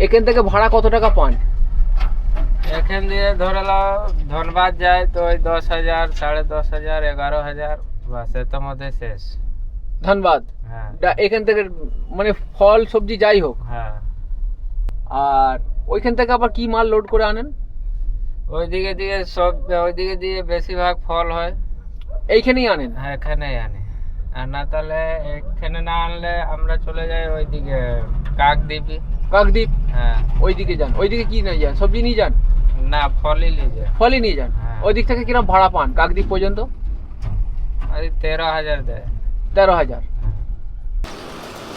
এখান থেকে ভাড়া কত টাকা পান? এখান দিয়ে ধরে নাও ধনবাদ যায় তো ওই 10,000, 10,500, 11,000, বাস এর মধ্যে শেষ। ধনবাদ? হ্যাঁ এখান থেকে মানে ফল সবজি যাই হোক। হ্যাঁ। আর ওইখান থেকে আবার কি মাল লোড করে আনেন? ওইদিকে দিয়ে সব, ওইদিকে দিয়ে বেশিরভাগ ফল হয়। এইখানেই আনেন? হ্যাঁ এখানেই আনি। আর না তাহলে এখানে না আনলে আমরা চলে যাই ওইদিকে কাকদ্বীপে। কাকদ্বীপ? হ্যাঁ ওইদিকে যান। ওইদিকে কি নিয়ে যান? সবজি নিয়ে যান? না, ফলই নিয়ে যায়। ফলই নিয়ে যান। হ্যাঁ। ওই দিক থেকে কিরকম ভাড়া পান কাকদ্বীপ পর্যন্ত? ওই 13,000 দেয়। 13,000।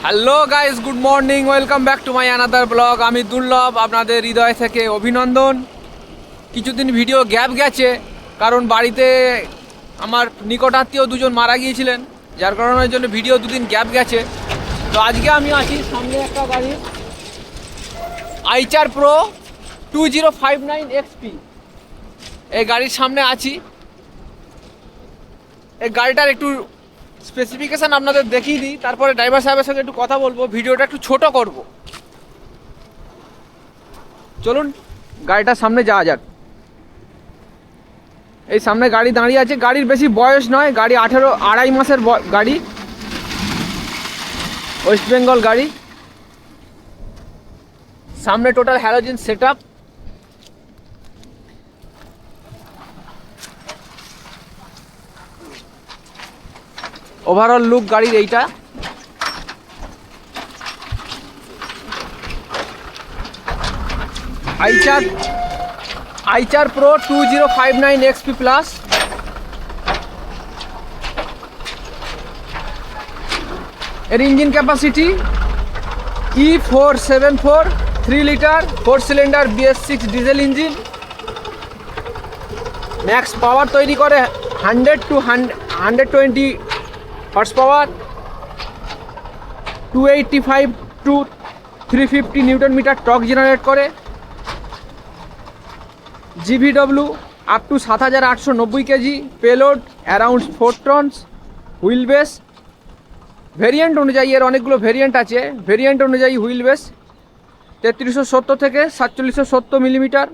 Hello guys, good morning, welcome back to my another blog. আমি দুর্লভ, আপনাদের হৃদয় থেকে অভিনন্দন। কিছুদিন ভিডিও গ্যাপ গেছে কারণ বাড়িতে আমার নিকটাত্মীয় দুজন মারা গিয়েছিলেন, যার কারণের জন্য ভিডিও দুদিন গ্যাপ গেছে। তো আজকে আমি আছি সামনে একটা গাড়ি আইচার প্রো 2059 XP, এই গাড়ির সামনে আছি। এই গাড়িটার একটু স্পেসিফিকেশান আপনাদের দেখিয়ে দিই, তারপরে ড্রাইভার সাহেবের সঙ্গে একটু কথা বলবো। ভিডিওটা একটু ছোট করব। চলুন গাড়িটার সামনে যাওয়া যাক। এই সামনে গাড়ি দাঁড়িয়ে আছে। গাড়ির বেশি বয়স নয়, গাড়ি 2.5 মাসের গাড়ি, ওয়েস্ট বেঙ্গল গাড়ি। সামনে total halogen set up. Overall look গাড়ির এইটা। Eicher pro 2059 XP plus. এর engine capacity E474, 3 litre 4 cylinder BS6 diesel engine. Max power তৈরি করে 100 to 120 horse power, 285 to 350 newton metre torque generate করে। GVW up to 7,890 kg, payload around 4 tons, wheel base variant অনুযায়ী, এর অনেকগুলো variant আছে, variant অনুযায়ী wheel base 3370 থেকে 4770 millimetre,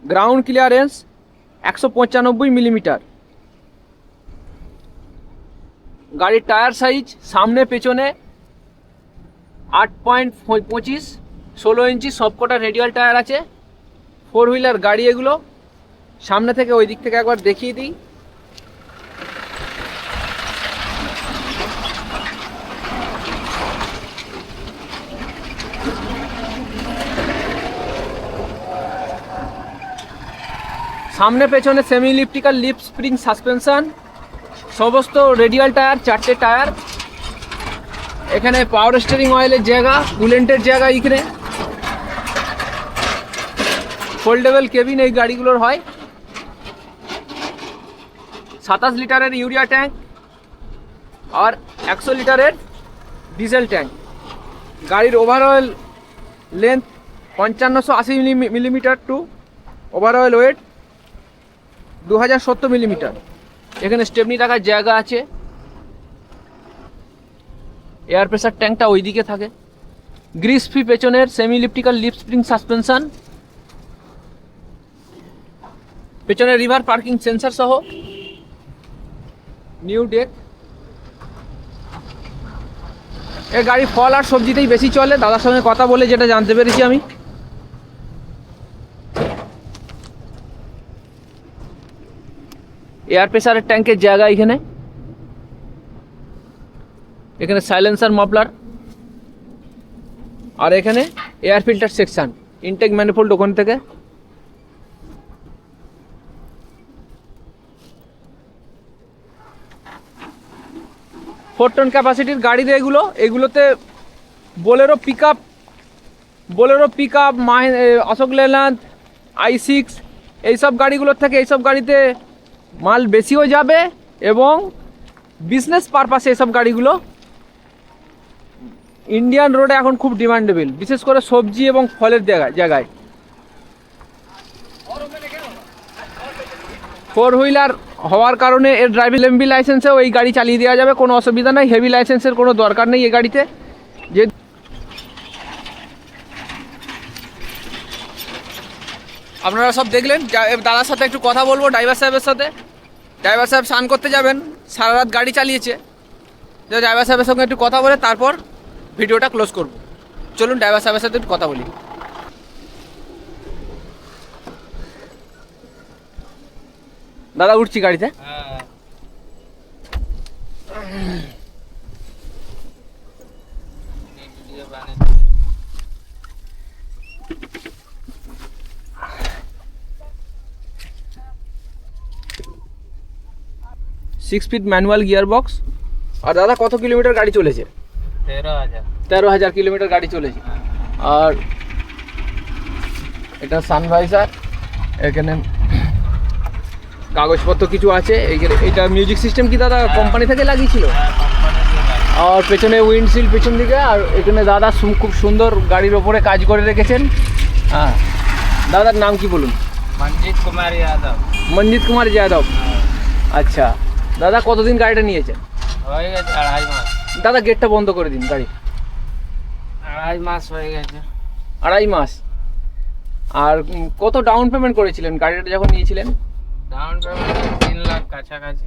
ground clearance 195 millimetre. গাড়ির টায়ার সাইজ সামনে পেছনে 8.25, 16 ইঞ্চি সবকটা রেডিয়াল টায়ার আছে। 4 হুইলার গাড়ি এগুলো। সামনে থেকে ওই দিক থেকে একবার দেখিয়ে দিই। সামনে পেছনে semi elliptical leaf spring suspension, সমস্ত রেডিয়াল টায়ার, 4টে টায়ার। এখানে পাওয়ার স্টিয়ারিং অয়েলের জায়গা, কুলেন্টের জায়গা এখানে। ফোল্ডেবল কেবিন এই গাড়িগুলোর হয়। 27 লিটারের ইউরিয়া ট্যাঙ্ক আর 100 লিটারের ডিজেল ট্যাঙ্ক। গাড়ির overall length 5580 millimetre to overall weight 2070 millimetre. এখানে স্টেপনি রাখার জায়গা আছে। এয়ার প্রেসার ট্যাঙ্কটা ওই দিকে থাকে। গ্রিস ফ্রি পেছনের semi elliptical leaf spring suspension, পেছনে রিভার পার্কিং সেন্সার সহ নিউ ডেক। এই গাড়ি ফল আর সবজিতেই বেশি চলে, দাদার সঙ্গে কথা বলে যেটা জানতে পেরেছি আমি। এয়ার প্রেসারের ট্যাঙ্কের জায়গা এখানে। এখানে সাইলেন্সার মাফলার, আর এখানে air filter section, intake manifold ওখান থেকে। 4 টন ক্যাপাসিটির গাড়ি এগুলোতে Bolero pickup Ashok Leyland, i6 এইসব গাড়িগুলোর থেকে এইসব গাড়িতে মাল বেশিও যাবে এবং বিজনেস পারপাসে এসব গাড়িগুলো ইন্ডিয়ান রোডে এখন খুব ডিমান্ডেবল, বিশেষ করে সবজি এবং ফলের জায়গায়। 4 হুইলার হওয়ার কারণে এর ড্রাইভিং এমবি লাইসেন্সেও এই গাড়ি চালিয়ে দেওয়া যাবে, কোনো অসুবিধা নেই। হেভি লাইসেন্সের কোনো দরকার নেই এই গাড়িতে। যে আপনারা সব দেখলেন। দাদার সাথে একটু কথা বলবো, ড্রাইভার সাহেবের সাথে। ড্রাইভার সাহেব স্নান করতে যাবেন, সারা রাত গাড়ি চালিয়েছে। তো ড্রাইভার সাহেবের সঙ্গে একটু কথা বলে তারপর ভিডিওটা ক্লোজ করব। চলুন ড্রাইভার সাহেবের সাথে একটু কথা বলি। দাদা উঠছি গাড়িতে। হ্যাঁ 6 স্পিড ম্যানুয়াল গিয়ার বক্স। আর দাদা কত কিলোমিটার গাড়ি চলেছে? 13,000 কিলোমিটার গাড়ি চলেছে। আর এটা সানভাইজার, এখানে কাগজপত্র কিছু আছে। এটা মিউজিক সিস্টেম কি দাদা কোম্পানি থেকে লাগিয়েছিল? আর পেছনে উইন্ডশিল্ড পেছন দিকে। আর এখানে দাদা খুব সুন্দর গাড়ির ওপরে কাজ করে রেখেছেন। হ্যাঁ, দাদার নাম কি বলুন? মঞ্জিত কুমার যাদব। মঞ্জিত কুমার যাদব। আচ্ছা দাদা, কতদিন গাড়িটা নিয়েছেন? হয়ে গেছে 2.5 মাস। দাদা গেটটা বন্ধ করে দিন গাড়ি। 2.5 মাস হয়ে গেছে। 2.5 মাস। আর কত ডাউন পেমেন্ট করেছিলেন গাড়িটা যখন নিয়েছিলেন? ডাউন পেমেন্ট 3 লাখ কাছাকাছি।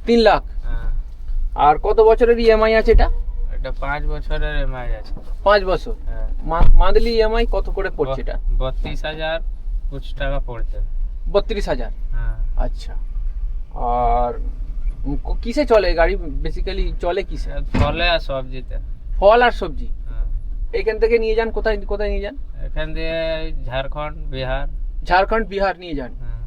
3 লাখ। হ্যাঁ। আর কত বছরের ইএমআই আছে এটা? এটা 5 বছরের এমআই আছে। 5 বছর। হ্যাঁ। মান্থলি ইএমআই কত করে পড়ছে এটা? 32,000 কুছ টাকা পড়ছে। 32,000। হ্যাঁ। আচ্ছা। আর কিসে চলে গাড়ি? বেসিক্যালি চলে কিসে? ফলে আর সবজিতে। ফল আর সবজি। হ্যাঁ। এখান থেকে নিয়ে যান কোথায় কোথায় নিয়ে যান? এখান দিয়ে ঝাড়খণ্ড, বিহার। ঝাড়খণ্ড, বিহার নিয়ে যান। হ্যাঁ।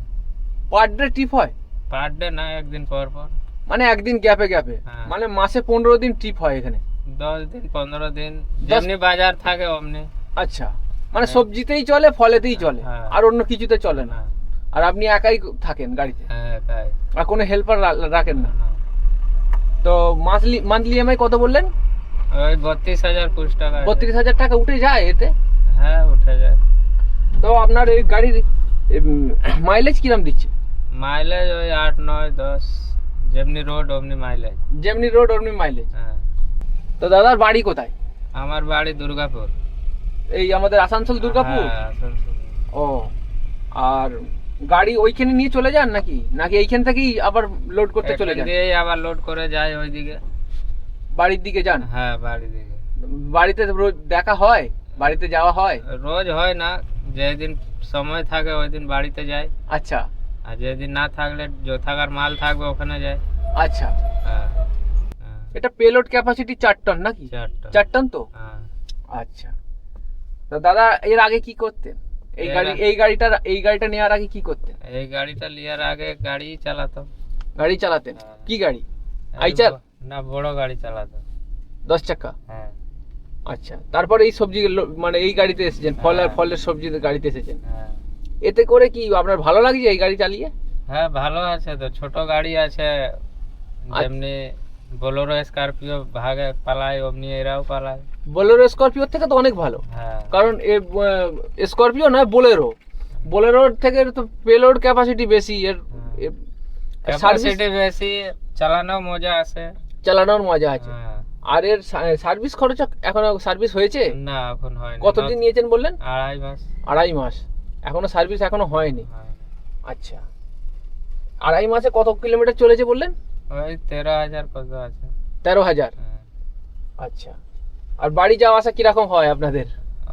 পার ডে ট্রিপ হয়? পার ডে না, একদিন পর পর। মানে একদিন গ্যাপে গ্যাপে? হ্যাঁ। মানে মাসে 15 দিন ট্রিপ হয় এখানে? 10 দিন 15 দিন, যেমনি বাজার থাকে অমনি। আচ্ছা, মানে সবজিতেই চলে, ফলেতেই চলে, হ্যাঁ। আর অন্য কিছুতে চলে না? না। আর আপনি একাই থাকেন গাড়িতে? হ্যাঁ তাই। আর কোনো হেল্পার রাখেন না? না। তো মান্থলি ইএমআই কত বললেন? ওই 32,000 কুছ টাকা। 32,000 টাকা উঠে যায় এতে? হ্যাঁ উঠে যায়। তো আপনার এই গাড়ির মাইলেজ কিরম দিচ্ছে? মাইলেজ ওই 8, 9, 10, যেমনি রোড অমনি মাইলেজ। যেমনি রোড অমনি মাইলেজ। হ্যাঁ। তো দাদার বাড়ি কোথায়? আমার বাড়ি দুর্গাপুর। এই আমাদের আসানসোল দুর্গাপুর? হ্যাঁ, আসানসোল। ও, আর গাড়ি ওইখানে নিয়ে চলে যান নাকি নাকি এইখান থেকেই আবার লোড করতে চলে যান? দিয়ে আবার লোড করে যায় ওইদিকে। বাড়ির দিকে যান? হ্যাঁ বাড়ির দিকে। বাড়িতে রোজ দেখা হয়? বাড়িতে যাওয়া হয়? রোজ হয় না, যেদিন সময় থাকে ওই দিন বাড়িতে যাই। আচ্ছা। আর যেদিন না থাকলে যে থাকার মাল থাকবে ওখানে যায়। আচ্ছা। হ্যাঁ। হ্যাঁ। এটা পেলোড ক্যাপাসিটি 4 টন নাকি? 4 টন তো? হ্যাঁ। আচ্ছা। তো দাদা এর আগে কি করতেন? এই গাড়িটা নেওয়ার আগে কি করতেন? এই গাড়িটা লিয়ার আগে গাড়ি চালাতো। গাড়ি চালাতেন? হ্যাঁ। কি গাড়ি? আইচার? না, বড় গাড়ি চালাতো। 10 চাকা? হ্যাঁ। আচ্ছা, তারপরে এই সবজি মানে এই গাড়িতে এসেছেন, হ্যাঁ। ফলের সবজির গাড়িতে এসেছেন। হ্যাঁ। এতে করে কি আপনার ভালো লাগছে এই গাড়ি চালিয়ে? হ্যাঁ ভালো আছে তো, ছোট গাড়ি আছে, যেমনি বোলেরো স্করপিও ভাগে পালায় অমনি এরাও পালায়। বোলেরো স্করপিওর থেকে তো অনেক ভালো। হ্যাঁ। কারণ স্করপিও নয়, বোলেরোর থেকে তো পেলোড ক্যাপাসিটি বেশি, এর ক্যাপাসিটি বেশি, চালানো মজা আছে। চালানোর মজা আছে। হ্যাঁ। আর এর সার্ভিস খরচ এখনো সার্ভিস হয়েছে? না এখন হয়নি। কতদিন নিয়েছেন বললেন? 2.5 মাস। 2.5 মাস এখনো সার্ভিস এখনো হয়নি? হয়নি। আচ্ছা, 2.5 মাসে কত কিলোমিটার চলেছে বললেন? ওই 13,000 কত আছে। 13,000। হ্যাঁ। আচ্ছা। আর বাড়ি যাওয়া আসা কিরকম হয় আপনাদের?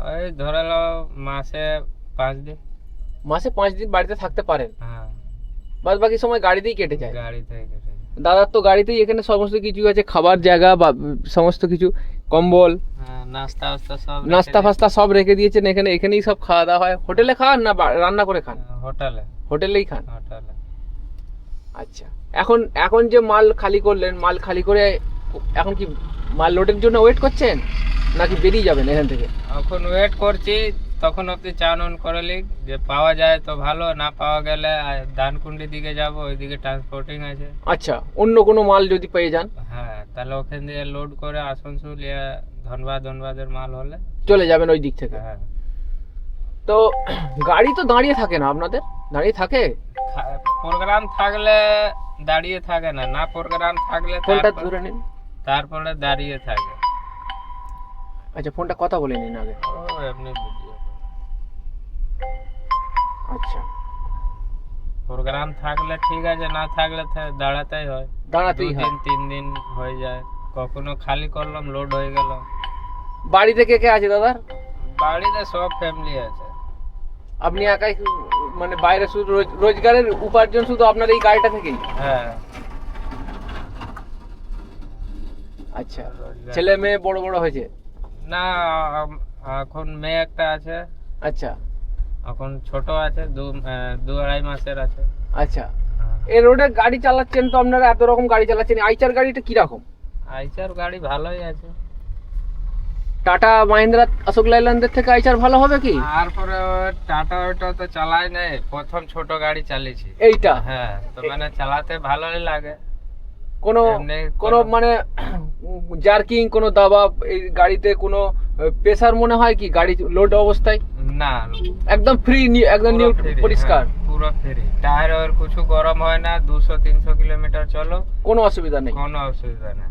ওই ধরে নাও মাসে 5 দিন। মাসে 5 দিন বাড়িতে থাকতে পারেন? হ্যাঁ। বাদ বাকি সময় গাড়িতেই কেটে যায়? গাড়ি থেকে কেটে যায়। দাদার তো গাড়িতেই এখানে সমস্ত কিছু আছে, খাবার জায়গা বা সমস্ত কিছু, কম্বল, হ্যাঁ, নাস্তা সব নাস্তা ফাস্তা সব রেখে দিয়েছেন এখানে। এখানেই সব খাওয়া দাওয়া হয়? হোটেলে খান না রান্না করে খান? হোটেলে। হোটেলেই খান? হোটেলে। আচ্ছা। এখন যে মাল খালি করলেন, মাল খালি করে এখন কি মাল লোডের জন্য ওয়েট করছেন নাকি বেরিয়ে যাবেন এখান থেকে? এখন ওয়েট করছি, তখন অব্দি চান অন করে লিখ, যে পাওয়া যায় তো ভালো, না পাওয়া গেলে দানকুন্ডি দিকে যাব, ওইদিকে ট্রান্সপোর্টিং আছে। আচ্ছা, অন্য কোনো মাল যদি পেয়ে যান? হ্যাঁ, তাহলে ওখান দিয়ে লোড করে আসানসোল ইয়া ধনবাদের মাল হলে চলে যাবেন ওই দিক থেকে? হ্যাঁ। তো গাড়ি তো দাঁড়িয়ে থাকে না আপনাদের? দাঁড়িয়ে থাকে? প্রোগ্রাম থাকলে দাঁড়িয়ে থাকে না, না প্রোগ্রাম থাকলে ফোনটা ধরে নিন। তারপরে দাঁড়িয়ে থাকে। আচ্ছা, ফোনটা কথা বলে নিন আগে। ও এমনি বুঝিয়ে। আচ্ছা, প্রোগ্রাম থাকলে ঠিক আছে, না থাকলে দাঁড়াতেই হয়। দাঁড়াতেই হয়। 2-3 দিন হয়ে যায়, কখনো খালি করলাম লোড হয়ে গেল। বাড়িতে কে কে আছে দাদার? বাড়িতে সব ফ্যামিলি আছে। আপনি একাই মানে বাইরে শুধু রোজগারের উপার্জন শুধু আপনার এই গাড়িটা থেকেই? হ্যাঁ। আচ্ছা, রোজগার। ছেলে মেয়ে বড় বড় হয়েছে? না, এখন মেয়ে একটা আছে, আচ্ছা এখন ছোট আছে, 2-2.5 মাসের আছে। আচ্ছা, এই রোডে গাড়ি চালাচ্ছেন তো আপনারা, এত রকম গাড়ি চালাচ্ছেন, আইচার গাড়িটা কিরকম? আইচার গাড়ি ভালোই আছে। টাটা মাহিন্দ্রা অশোক লাইল্যান্ডের থেকে আইচার ভালো হবে কি? তারপরে টাটা ওটা তো চালাই নাই, প্রথম ছোট গাড়ি চালিয়েছি এইটা? হ্যাঁ, তো মানে চালাতে ভালোই লাগে। কোনো এমনি কোনো মানে জার্কিং, কোনো দাবাব এই গাড়িতে কোনো প্রেসার মনে হয় কি গাড়ি লোড অবস্থায়? না, একদম ফ্রি, একদম পুরো নিউ free, পরিষ্কার? হ্যাঁ, পুরো ফ্রি। টায়ার ওর কিছু গরম হয় না, 200-300 কিলোমিটার চলো, কোনো অসুবিধা নেই? কোনো অসুবিধা নেই।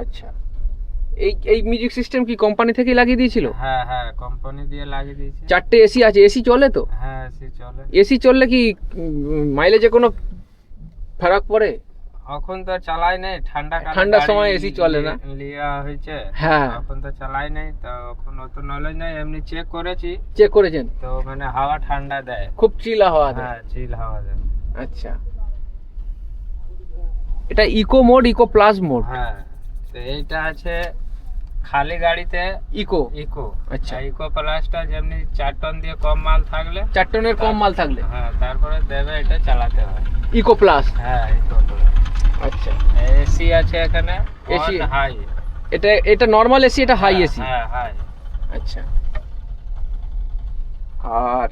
আচ্ছা, এই মিউজিক সিস্টেম কি কোম্পানি থেকেই লাগিয়ে দিয়েছিল? হ্যাঁ হ্যাঁ, কোম্পানি দিয়ে লাগিয়ে দিয়েছে। 4টে এসি আছে, এসি চলে তো? হ্যাঁ, এসি চলে। এসি চললে কি মাইলেজে কোনো ফারাক পড়ে? এখন তো চালাই নাই, ঠান্ডার সময় এসি চলে না? লিয়া হয়েছে, হ্যাঁ, এখন তো চালাই নাই, তো এখন অত নলেজ নাই। এমনি চেক করেছি, চেক করেছেন? তো মানে হাওয়া ঠান্ডা দেয়, খুব চিলা হাওয়া দেয়? হ্যাঁ, চিল হাওয়া দেয়। আচ্ছা, এটা eco mode, eco plus mode? হ্যাঁ, তো এইটা আছে খালি গাড়িতে ইকো। ইকো। আচ্ছা, ইকো প্লাসটা যেমনি 4 টন দিয়ে কম মাল থাকলে, 4 টনের কম মাল থাকলে হ্যাঁ, তারপরে দেবে, এটা চালাতে হয়। Eco plus? হ্যাঁ, ইকো প্লাস। আচ্ছা, এসি আছে এখানে, AC? হাই। এটা নরমাল এসি, এটা হাই এসি? হ্যাঁ, হাই। আচ্ছা, আর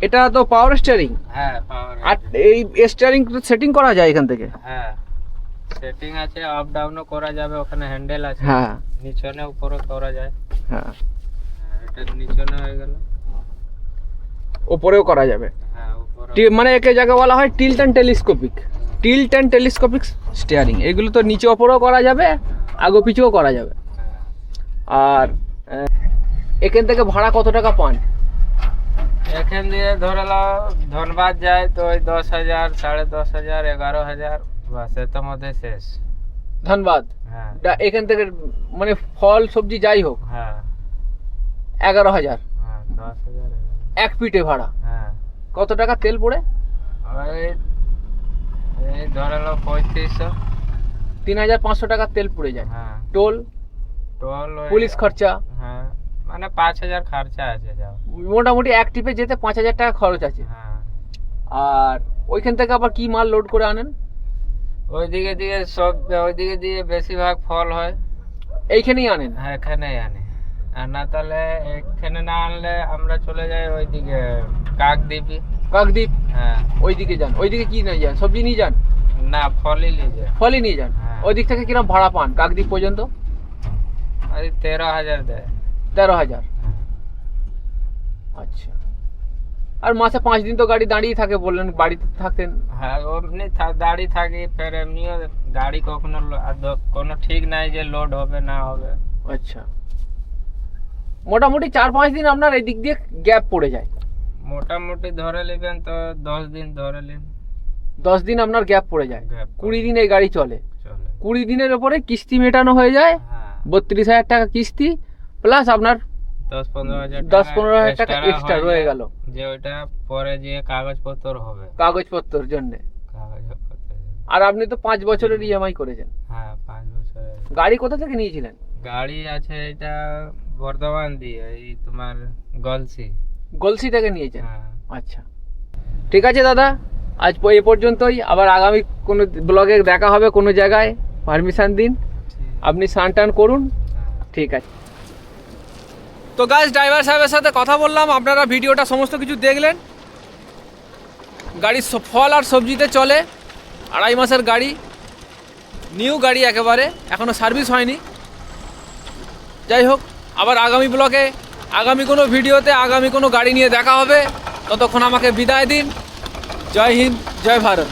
এটা তো পাওয়ার স্টিয়ারিং? হ্যাঁ, পাওয়ার। আর এই স্টিয়ারিং সেটিং করা যায় এখান থেকে? হ্যাঁ, সেটিং আছে, আপ ডাউনও করা যাবে, ওখানে হ্যান্ডেল আছে। হ্যাঁ, নিচনে উপরে করা যায়। হ্যাঁ, এটা নিচনে হয়ে গেল, উপরেও করা যাবে। হ্যাঁ, উপরে। মানে একে জায়গা বলা হয় টিল্ট অ্যান্ড টেলিস্কোপিক স্টিয়ারিং। এগুলো তো নিচে ওপরেও করা যাবে, আগো পিছুও করা যাবে। আর এখান থেকে ভাড়া কত টাকা পান? এখান দিয়ে ধরে নাও ধনবাদ যায় তো ওই 10,000, 10,500, 11,000, বাস এর মধ্যে শেষ। ধনবাদ? হ্যাঁ, এখান থেকে মানে ফল সবজি যাই হোক? হ্যাঁ, 11,000? হ্যাঁ, 10,000। এক পিঠে ভাড়া? হ্যাঁ, কত টাকা তেল পড়ে? ওই এই ধরে নাও 3500। 3,500 টাকা তেল পড়ে যায়। হ্যাঁ, টোল, টোল, পুলিশ খরচা? হ্যাঁ, মানে 5,000 খরচা আছে যাও। মোটামুটি এক ট্রিপে যেতে 5,000 টাকা খরচ আছে। হ্যাঁ, আর ওইখান থেকে আবার কি মাল লোড করে আনেন? ওইদিকে দিয়ে বেশিরভাগ ফল হয়, এইখানেই আনেন? হ্যাঁ, এখানেই আনি। আর না তাহলে এখানে না আনলে আমরা চলে যাই ওইদিকে কাকদ্বীপ? হ্যাঁ, ওইদিকে যান? ওইদিকে কি নিয়ে যান? সবজি নিয়ে যান? না, ফলই নিয়ে যায়। ফলই নিয়ে যান? হ্যাঁ। ওই দিক থেকে কিরকম ভাড়া পান কাকদ্বীপ পর্যন্ত? ওই 13,000 দেয়। 13,000? হ্যাঁ। আচ্ছা, আর মাসে 5 দিন তো গাড়ি দাঁড়িয়ে থাকে বললেন, বাড়িতে থাকতেন? হ্যাঁ, এমনি দাঁড়িয়ে থাকি, ফের এমনিও গাড়ি কখনো কোনো ঠিক নাই যে লোড হবে না হবে। আচ্ছা, মোটামুটি 4-5 দিন আপনার এই দিক দিয়ে গ্যাপ পড়ে যায়? মোটামুটি ধরে নেবেন তো 10 দিন ধরে নিন। 10 দিন আপনার গ্যাপ পড়ে যায়? 20 দিন এই গাড়ি চলে? চলে। 20 দিনের ওপরে কিস্তি মেটানো হয়ে যায়? হ্যাঁ, 32,000 টাকা কিস্তি, প্লাস আপনার 10-15,000 টাকা এক্সট্রা রয়ে গেল, যে ওইটা পরে যে কাগজপত্র হবে, কাগজপত্রের জন্য। আর আপনি তো 5 বছরের ইএমআই করেছেন? হ্যাঁ, 5 বছরের। গাড়ি কোথা থেকে নিয়েছিলেন? গাড়ি আছে এটা বর্ধমান দিয়ে, এই তোমার গলসি থেকে নিয়েছেন? হ্যাঁ। আচ্ছা, ঠিক আছে দাদা, আজ এই পর্যন্তই। আবার আগামী কোনো ব্লগে দেখা হবে কোনো জায়গায়, পারমিশন দিন, আপনি স্নান টান করুন। ঠিক আছে। তো গাইস, ড্রাইভার সাহেবের সাথে কথা বললাম, আপনারা ভিডিওটা সমস্ত কিছু দেখলেন। গাড়ি ফল আর সবজিতে চলে, 2.5 মাসের গাড়ি, নিউ গাড়ি একেবারে, এখনও সার্ভিস হয়নি। যাই হোক, আবার আগামী ব্লগে, আগামী কোনো ভিডিওতে, আগামী কোনো গাড়ি নিয়ে দেখা হবে। ততক্ষণ আমাকে বিদায় দিন। জয় হিন্দ, জয় ভারত।